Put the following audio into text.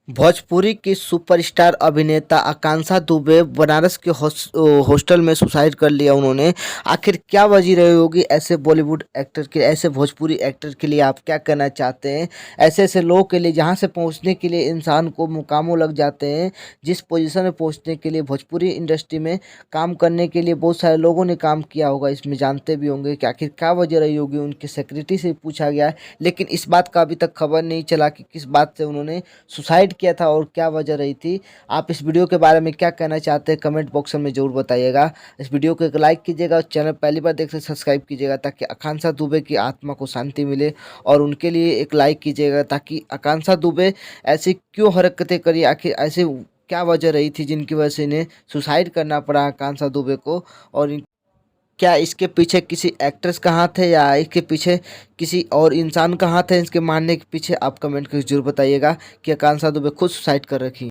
भोजपुरी की सुपरस्टार अभिनेता आकांक्षा दुबे बनारस के हॉस्टल में सुसाइड कर लिया उन्होंने। आखिर क्या वजह रही होगी ऐसे बॉलीवुड एक्टर के, ऐसे भोजपुरी एक्टर के लिए आप क्या कहना चाहते हैं? ऐसे ऐसे लोगों के लिए जहां से पहुंचने के लिए इंसान को मुकामों लग जाते हैं, जिस पोजीशन में पहुंचने के लिए भोजपुरी इंडस्ट्री में काम करने के लिए बहुत सारे लोगों ने काम किया होगा, इसमें जानते भी होंगे कि आखिर क्या वजह रही होगी। उनकी सेक्रेटरी से पूछा गया है, लेकिन इस बात का अभी तक खबर नहीं चला कि किस बात से उन्होंने सुसाइड किया था और क्या वजह रही थी। आप इस वीडियो के बारे में क्या कहना चाहते हैं कमेंट बॉक्स में ज़रूर बताइएगा। इस वीडियो को एक लाइक कीजिएगा और चैनल पहली बार देख रहे सब्सक्राइब कीजिएगा ताकि आकांक्षा दुबे की आत्मा को शांति मिले, और उनके लिए एक लाइक कीजिएगा ताकि आकांक्षा दुबे ऐसी क्यों हरकतें करी, आखिर ऐसे क्या वजह रही थी जिनकी वजह से इन्हें सुसाइड करना पड़ा आकांक्षा दुबे को। और क्या इसके पीछे किसी एक्ट्रेस का हाथ है या इसके पीछे किसी और इंसान का हाथ है इसके मारने के पीछे? आप कमेंट करके जरूर बताइएगा कि आकांक्षा दुबे खुद सुसाइड कर रखी।